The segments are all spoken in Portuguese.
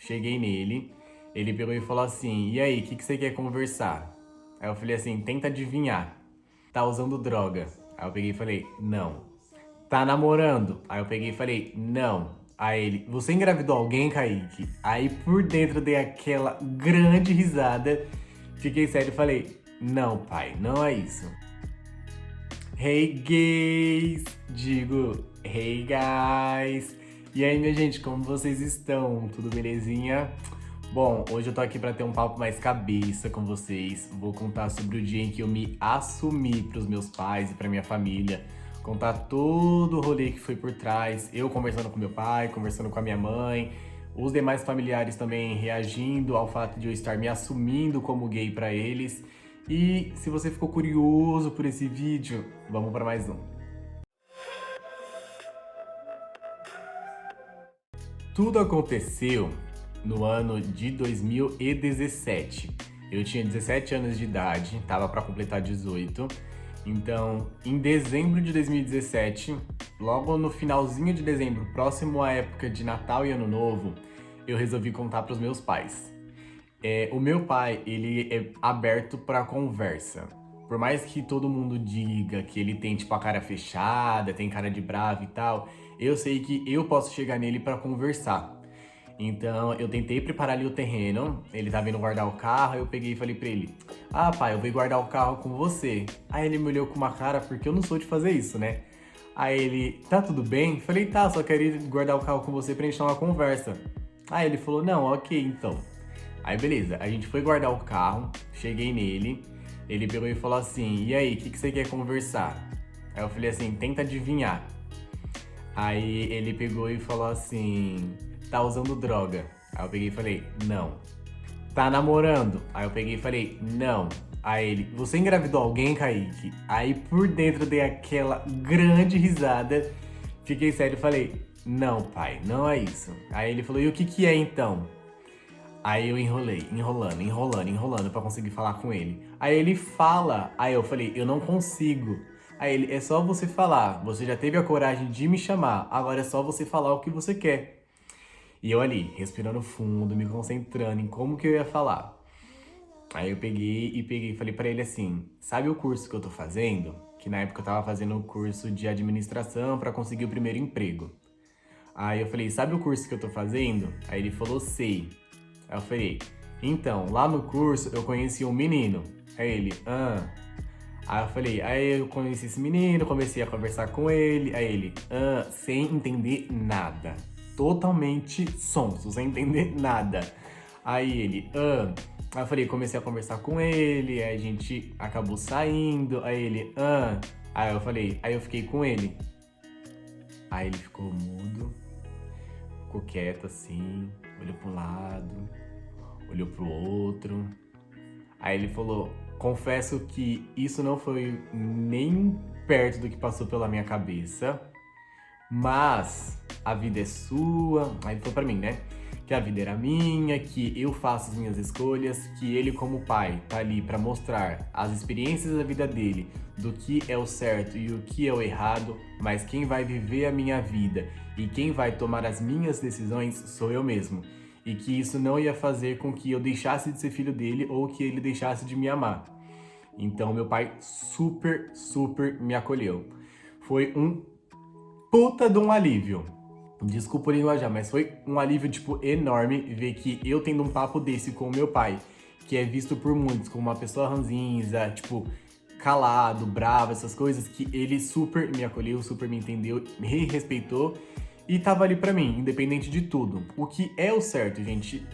cheguei nele, ele pegou e falou assim, e aí, o que você quer conversar? Aí eu falei assim, tenta adivinhar. Tá usando droga? Aí eu peguei e falei, não. Tá namorando? Aí eu peguei e falei, não. Aí ele, você engravidou alguém, Kaique? Aí por dentro dei aquela grande risada, fiquei sério e falei, não, pai, não é isso. Hey gays! Digo, hey guys! E aí, minha gente, como vocês estão? Tudo belezinha? Bom, hoje eu tô aqui pra ter um papo mais cabeça com vocês. Vou contar sobre o dia em que eu me assumi pros meus pais e pra minha família. Contar todo o rolê que foi por trás. Eu conversando com meu pai, conversando com a minha mãe. Os demais familiares também reagindo ao fato de eu estar me assumindo como gay pra eles. E se você ficou curioso por esse vídeo, vamos para mais um. Tudo aconteceu no ano de 2017. Eu tinha 17 anos de idade, estava para completar 18. Então, em dezembro de 2017, logo no finalzinho de dezembro, próximo à época de Natal e Ano Novo, eu resolvi contar para os meus pais. O meu pai, ele é aberto pra conversa. Por mais que todo mundo diga que ele tem, tipo, a cara fechada, tem cara de bravo e tal, eu sei que eu posso chegar nele pra conversar. Então, eu tentei preparar ali o terreno, ele tava indo guardar o carro, eu peguei e falei pra ele, ah, pai, eu vou ir guardar o carro com você. Aí ele me olhou com uma cara, porque eu não sou de fazer isso, né? Aí ele, tá tudo bem? Falei, tá, só quero ir guardar o carro com você pra gente ter uma conversa. Aí ele falou, não, ok, então. Aí beleza, a gente foi guardar o carro, cheguei nele, ele pegou e falou assim, e aí, o que você quer conversar? Aí eu falei assim, tenta adivinhar. Aí ele pegou e falou assim, tá usando droga? Aí eu peguei e falei, não. Tá namorando? Aí eu peguei e falei, não. Aí ele, você engravidou alguém, Kaique? Aí por dentro dei aquela grande risada, fiquei sério e falei, não, pai, não é isso. Aí ele falou, e o que é então? Aí eu enrolei, enrolando pra conseguir falar com ele. Aí ele fala, aí eu falei, eu não consigo. Aí ele, é só você falar, você já teve a coragem de me chamar, agora é só você falar o que você quer. E eu ali, respirando fundo, me concentrando em como que eu ia falar. Aí eu peguei e falei pra ele assim, sabe o curso que eu tô fazendo? Que na época eu tava fazendo o curso de administração pra conseguir o primeiro emprego. Aí eu falei, sabe o curso que eu tô fazendo? Aí ele falou, sei. Aí eu falei, então, lá no curso eu conheci um menino. Aí ele, ah. Aí eu falei, aí eu conheci esse menino, comecei a conversar com ele. Aí ele, ah, sem entender nada. Totalmente sonso, sem entender nada. Aí ele, ah. Aí eu falei, comecei a conversar com ele, aí a gente acabou saindo. Aí ele, ah. Aí eu falei, aí eu fiquei com ele. Aí ele ficou mudo, ficou quieto assim, olhou pro lado, olhou pro outro. Aí ele falou: confesso que isso não foi nem perto do que passou pela minha cabeça, mas a vida é sua. Aí ele falou pra mim, né? Que a vida era minha, que eu faço as minhas escolhas, que ele, como pai, tá ali pra mostrar as experiências da vida dele, do que é o certo e o que é o errado, mas quem vai viver a minha vida e quem vai tomar as minhas decisões sou eu mesmo. E que isso não ia fazer com que eu deixasse de ser filho dele ou que ele deixasse de me amar. Então, meu pai super me acolheu. Foi um puta de um alívio. Desculpa o linguajar, mas foi um alívio, tipo, enorme ver que eu tendo um papo desse com o meu pai, que é visto por muitos como uma pessoa ranzinza, tipo, calado, bravo, essas coisas, que ele super me acolheu, super me entendeu, me respeitou e tava ali pra mim, independente de tudo. O que é o certo, gente.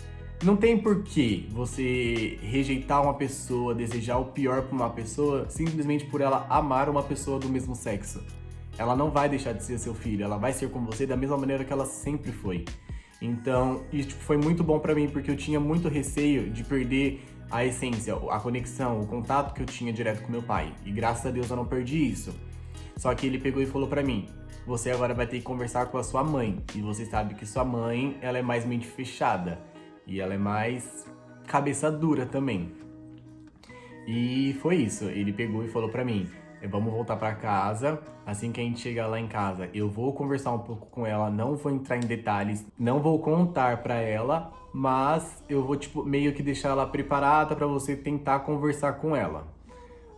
Não tem porquê você rejeitar uma pessoa, desejar o pior pra uma pessoa, simplesmente por ela amar uma pessoa do mesmo sexo. Ela não vai deixar de ser seu filho, ela vai ser com você da mesma maneira que ela sempre foi. Então, isso tipo, foi muito bom pra mim, porque eu tinha muito receio de perder a essência, a conexão, o contato que eu tinha direto com meu pai. E graças a Deus eu não perdi isso. Só que ele pegou e falou pra mim, você agora vai ter que conversar com a sua mãe. E você sabe que sua mãe, ela é mais mente fechada. E ela é mais cabeça dura também. E foi isso, ele pegou e falou pra mim, vamos voltar pra casa. Assim que a gente chegar lá em casa, eu vou conversar um pouco com ela, não vou entrar em detalhes, não vou contar pra ela, mas eu vou, tipo, meio que deixar ela preparada pra você tentar conversar com ela.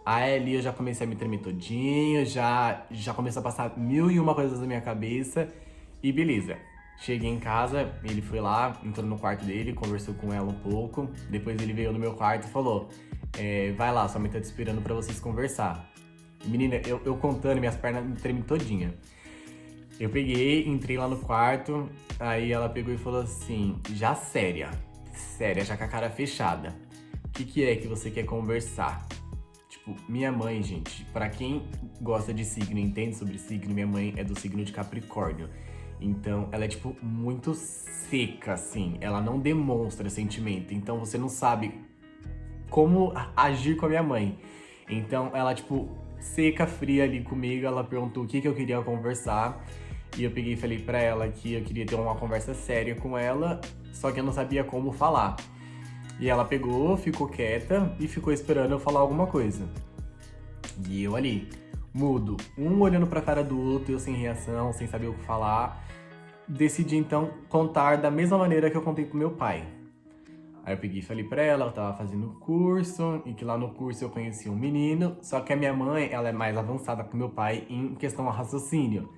Aí ali eu já comecei a me tremer todinho, já começou a passar mil e uma coisas na minha cabeça. E beleza. Cheguei em casa, ele foi lá, entrou no quarto dele, conversou com ela um pouco. Depois ele veio no meu quarto e falou: vai lá, sua mãe tá te esperando pra vocês conversar. Menina, eu contando, minhas pernas me tremem todinha. Eu peguei, entrei lá no quarto, aí ela pegou e falou assim, já séria, já com a cara fechada. O que é que você quer conversar? Tipo, minha mãe, gente, pra quem gosta de signo e entende sobre signo, minha mãe é do signo de Capricórnio. Então, ela é, tipo, muito seca, assim. Ela não demonstra sentimento. Então, você não sabe como agir com a minha mãe. Então, ela, tipo, seca, fria ali comigo. Ela perguntou o que eu queria conversar. E eu peguei e falei pra ela que eu queria ter uma conversa séria com ela, só que eu não sabia como falar. E ela pegou, ficou quieta e ficou esperando eu falar alguma coisa. E eu ali, mudo, um olhando pra cara do outro, eu sem reação, sem saber o que falar. Decidi então contar da mesma maneira que eu contei pro meu pai. Aí eu peguei e falei pra ela, eu tava fazendo curso, e que lá no curso eu conheci um menino, só que a minha mãe, ela é mais avançada que meu pai em questão ao raciocínio.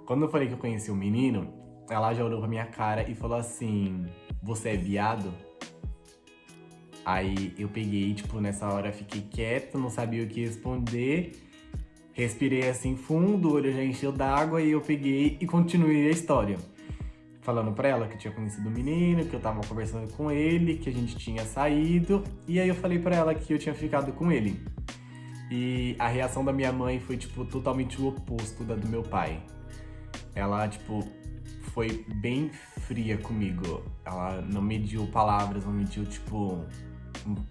Quando eu falei que eu conheci um menino, ela já olhou pra minha cara e falou assim, você é viado? Aí eu peguei, tipo, nessa hora fiquei quieto, não sabia o que responder. Respirei assim fundo, o olho já encheu d'água e eu peguei e continuei a história. Falando pra ela que eu tinha conhecido o menino, que eu tava conversando com ele, que a gente tinha saído. E aí eu falei pra ela que eu tinha ficado com ele. E a reação da minha mãe foi, tipo, totalmente o oposto da do meu pai. Ela, tipo, foi bem fria comigo. Ela não mediu palavras, não mediu, tipo,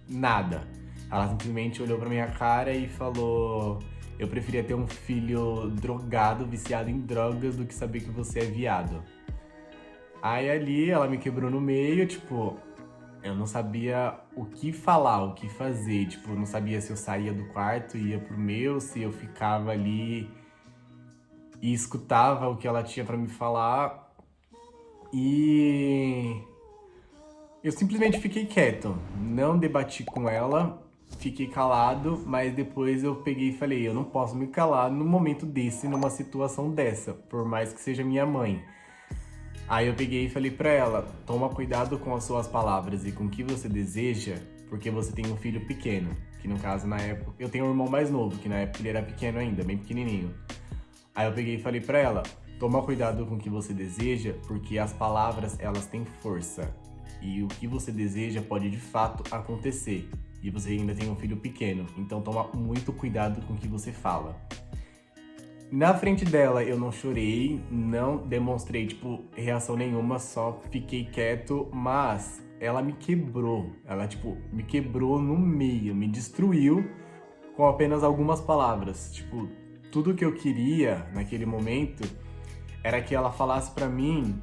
nada. Ela simplesmente olhou pra minha cara e falou: eu preferia ter um filho drogado, viciado em drogas, do que saber que você é viado. Aí ali ela me quebrou no meio, tipo, eu não sabia o que falar, o que fazer. Tipo, eu não sabia se eu saía do quarto e ia pro meu, se eu ficava ali e escutava o que ela tinha pra me falar. E eu simplesmente fiquei quieto, não debati com ela, fiquei calado, mas depois eu peguei e falei, eu não posso me calar num momento desse, numa situação dessa, por mais que seja minha mãe. Aí eu peguei e falei pra ela, toma cuidado com as suas palavras e com o que você deseja, porque você tem um filho pequeno, que no caso na época, eu tenho um irmão mais novo, que na época ele era pequeno ainda, bem pequenininho. Aí eu peguei e falei pra ela, toma cuidado com o que você deseja, porque as palavras elas têm força. E o que você deseja pode de fato acontecer. E você ainda tem um filho pequeno, então toma muito cuidado com o que você fala. Na frente dela eu não chorei, não demonstrei, tipo, reação nenhuma, só fiquei quieto, mas ela me quebrou. Ela, tipo, me quebrou no meio, me destruiu com apenas algumas palavras. Tipo, tudo que eu queria naquele momento era que ela falasse pra mim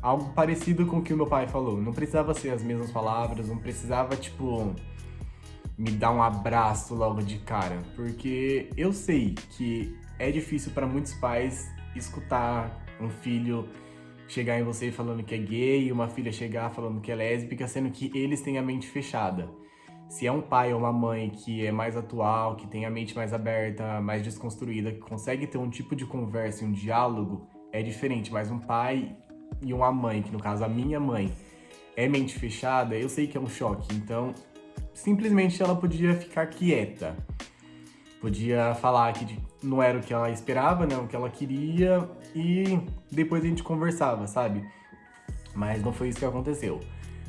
algo parecido com o que o meu pai falou. Não precisava ser as mesmas palavras, não precisava, tipo, me dar um abraço logo de cara, porque eu sei que é difícil para muitos pais escutar um filho chegar em você falando que é gay, uma filha chegar falando que é lésbica, sendo que eles têm a mente fechada. Se é um pai ou uma mãe que é mais atual, que tem a mente mais aberta, mais desconstruída, que consegue ter um tipo de conversa e um diálogo, é diferente. Mas um pai e uma mãe, que no caso a minha mãe, é mente fechada, eu sei que é um choque. Então, simplesmente ela podia ficar quieta. Podia falar que não era o que ela esperava, né, o que ela queria, e depois a gente conversava, sabe? Mas não foi isso que aconteceu.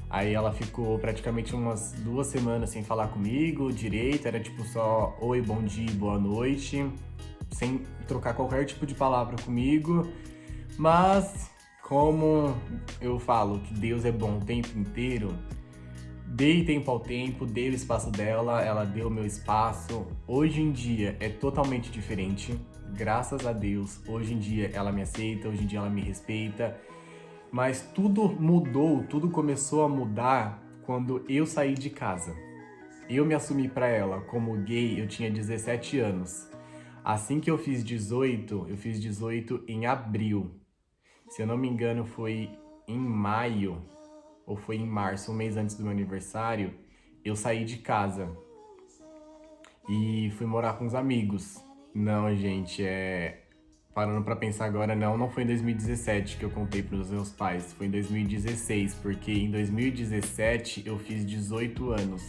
Aí ela ficou praticamente umas 2 semanas sem falar comigo direito, era tipo só oi, bom dia, boa noite, sem trocar qualquer tipo de palavra comigo. Mas, como eu falo que Deus é bom o tempo inteiro, dei tempo ao tempo, dei o espaço dela, ela deu o meu espaço. Hoje em dia é totalmente diferente, graças a Deus. Hoje em dia ela me aceita, hoje em dia ela me respeita. Mas tudo mudou, tudo começou a mudar quando eu saí de casa. Eu me assumi pra ela como gay, eu tinha 17 anos. Assim que eu fiz 18 em abril. Se eu não me engano, foi em maio ou foi em março, um mês antes do meu aniversário, eu saí de casa e fui morar com os amigos. Não, gente, parando pra pensar agora, não foi em 2017 que eu contei pros meus pais, foi em 2016, porque em 2017 eu fiz 18 anos.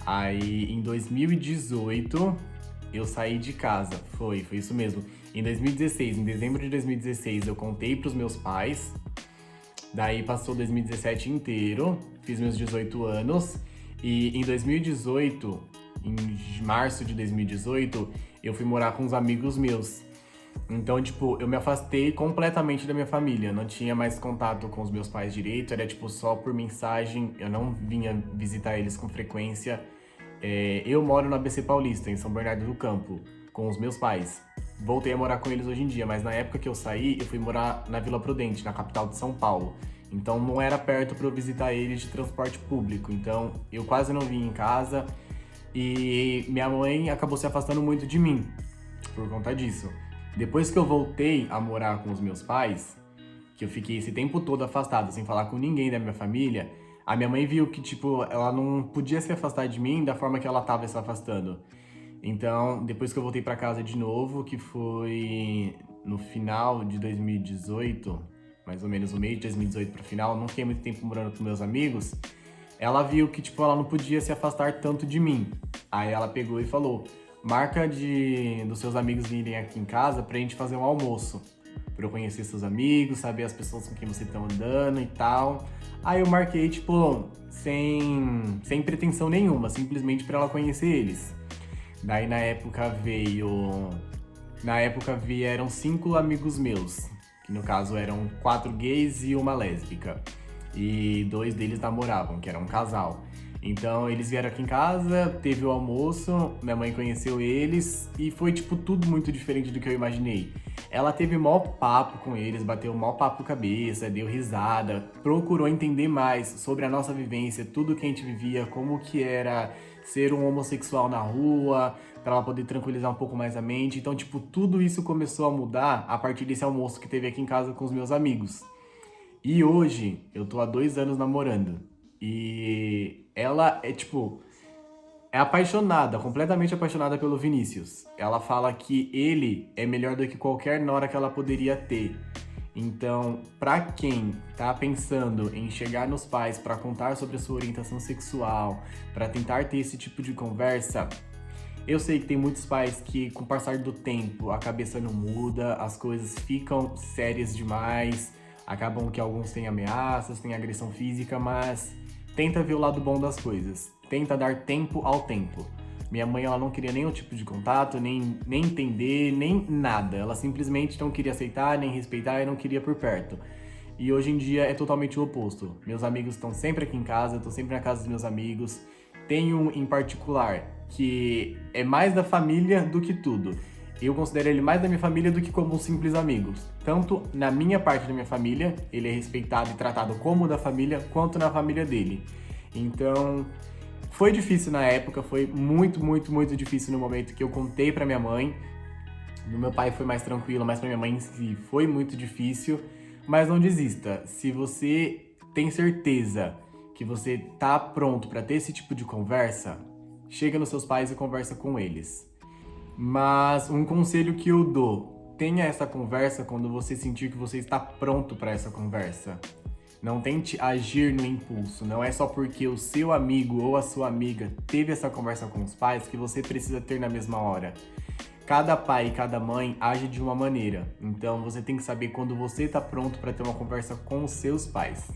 Aí em 2018 eu saí de casa, foi isso mesmo. Em 2016, em dezembro de 2016, eu contei pros meus pais. Daí passou 2017 inteiro, fiz meus 18 anos. E em 2018, em março de 2018, eu fui morar com uns amigos meus. Então, tipo, eu me afastei completamente da minha família. Não tinha mais contato com os meus pais direito, era tipo só por mensagem. Eu não vinha visitar eles com frequência. Eu moro no ABC Paulista, em São Bernardo do Campo, com os meus pais. Voltei a morar com eles hoje em dia, mas na época que eu saí, eu fui morar na Vila Prudente, na capital de São Paulo. Então não era perto para eu visitar eles de transporte público. Então eu quase não vinha em casa e minha mãe acabou se afastando muito de mim por conta disso. Depois que eu voltei a morar com os meus pais, que eu fiquei esse tempo todo afastado, sem falar com ninguém da minha família, a minha mãe viu que, tipo, ela não podia se afastar de mim da forma que ela tava se afastando. Então, depois que eu voltei pra casa de novo, que foi no final de 2018, mais ou menos no meio de 2018 pro final, não fiquei muito tempo morando com meus amigos, ela viu que, tipo, ela não podia se afastar tanto de mim. Aí ela pegou e falou, marca dos seus amigos virem aqui em casa pra gente fazer um almoço. Pra eu conhecer seus amigos, saber as pessoas com quem vocês estão andando e tal. Aí eu marquei, tipo, sem pretensão nenhuma, simplesmente pra ela conhecer eles. Daí na época vieram 5 amigos meus, que no caso eram 4 gays e uma lésbica. E 2 deles namoravam, que era um casal. Então eles vieram aqui em casa, teve o almoço, minha mãe conheceu eles e foi tipo tudo muito diferente do que eu imaginei. Ela teve mó papo com eles, bateu mó papo cabeça, deu risada, procurou entender mais sobre a nossa vivência, tudo que a gente vivia, como que era ser um homossexual na rua, pra ela poder tranquilizar um pouco mais a mente. Então, tipo, tudo isso começou a mudar a partir desse almoço que teve aqui em casa com os meus amigos. E hoje, eu tô há 2 anos namorando. E ela é apaixonada, completamente apaixonada pelo Vinícius. Ela fala que ele é melhor do que qualquer nora que ela poderia ter. Então, pra quem tá pensando em chegar nos pais pra contar sobre a sua orientação sexual, pra tentar ter esse tipo de conversa, eu sei que tem muitos pais que, com o passar do tempo, a cabeça não muda, as coisas ficam sérias demais, acabam que alguns têm ameaças, têm agressão física, mas tenta ver o lado bom das coisas. Tenta dar tempo ao tempo. Minha mãe, ela não queria nenhum tipo de contato, nem entender, nem nada. Ela simplesmente não queria aceitar, nem respeitar e não queria por perto. E hoje em dia é totalmente o oposto. Meus amigos estão sempre aqui em casa, eu tô sempre na casa dos meus amigos. Tem um em particular que é mais da família do que tudo. Eu considero ele mais da minha família do que como um simples amigo. Tanto na minha parte da minha família, ele é respeitado e tratado como da família, quanto na família dele. Então, foi difícil na época, foi muito, muito, muito difícil no momento que eu contei pra minha mãe. No meu pai foi mais tranquilo, mas pra minha mãe em si foi muito difícil. Mas não desista. Se você tem certeza que você tá pronto pra ter esse tipo de conversa, chega nos seus pais e conversa com eles. Mas um conselho que eu dou, tenha essa conversa quando você sentir que você está pronto para essa conversa. Não tente agir no impulso, não é só porque o seu amigo ou a sua amiga teve essa conversa com os pais que você precisa ter na mesma hora. Cada pai e cada mãe age de uma maneira, então você tem que saber quando você está pronto para ter uma conversa com os seus pais.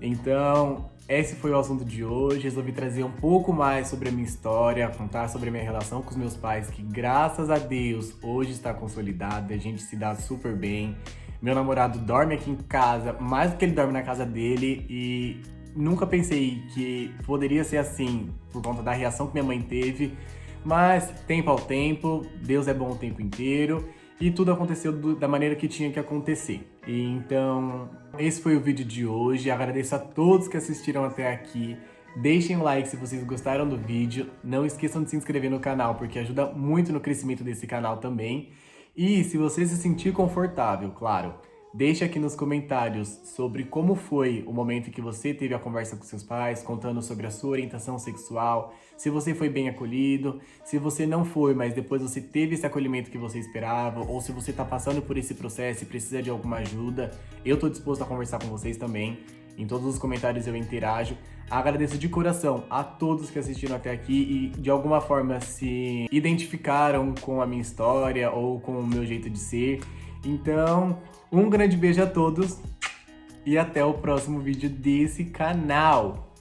Então, esse foi o assunto de hoje. Resolvi trazer um pouco mais sobre a minha história, contar sobre a minha relação com os meus pais, que graças a Deus hoje está consolidada, a gente se dá super bem. Meu namorado dorme aqui em casa, mais do que ele dorme na casa dele, e nunca pensei que poderia ser assim por conta da reação que minha mãe teve. Mas tempo ao tempo, Deus é bom o tempo inteiro. E tudo aconteceu da maneira que tinha que acontecer. E então, esse foi o vídeo de hoje. Agradeço a todos que assistiram até aqui. Deixem um like se vocês gostaram do vídeo. Não esqueçam de se inscrever no canal, porque ajuda muito no crescimento desse canal também. E se você se sentir confortável, claro, deixe aqui nos comentários sobre como foi o momento em que você teve a conversa com seus pais, contando sobre a sua orientação sexual, se você foi bem acolhido, se você não foi, mas depois você teve esse acolhimento que você esperava, ou se você está passando por esse processo e precisa de alguma ajuda, eu estou disposto a conversar com vocês também. Em todos os comentários eu interajo. Agradeço de coração a todos que assistiram até aqui e de alguma forma se identificaram com a minha história ou com o meu jeito de ser. Então, um grande beijo a todos e até o próximo vídeo desse canal.